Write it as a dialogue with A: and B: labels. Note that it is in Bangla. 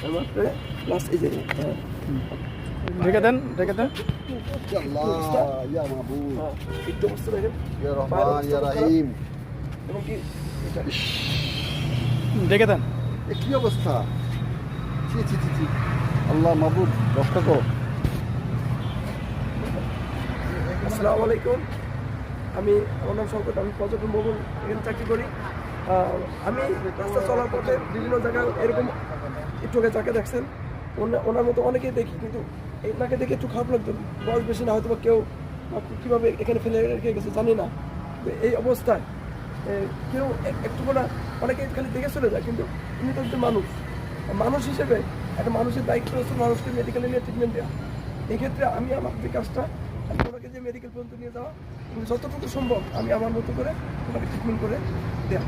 A: প্লাস এই যে
B: ঢেকে দেন
C: Ya Allah, ya Mabud,
A: একটু অবস্থা দেখেন
C: ya Rahman, ya Rahim.
A: এবং কি এটা
B: ঢেকে দেন।
C: এ কি অবস্থা? ছি ছি ছি ছি। আল্লাহ মাবুদ রক্ষা করো।
A: আসসালামু আলাইকুম। আমার নাম শওকত, আমি পর্যটন ভবন এখানে চাকরি করি। আমি রাস্তা চলার পথে বিভিন্ন জায়গায় এরকম একটু আগে যাকে দেখছেন ওনার মতো অনেকেই দেখি, কিন্তু এনাকে দেখে একটু খারাপ লাগতো। বয়স বেশি না, হয়তো বা কেউ কীভাবে এখানে ফেলে রেখে গেছে জানি না। এই অবস্থায় কেউ একটু করে অনেকে খালি দেখে চলে যায়, কিন্তু উনি তো একজন মানুষ হিসেবে একটা মানুষের দায়িত্ব হচ্ছে মানুষকে মেডিকেলে নিয়ে ট্রিটমেন্ট দেওয়া। এক্ষেত্রে আমি আমার যে কাজটা, আমি ওনাকে যে মেডিকেল পর্যন্ত নিয়ে যাওয়া, যতটুকু সম্ভব আমি আমার মতো করে ওনাকে ট্রিটমেন্ট করে দেওয়া।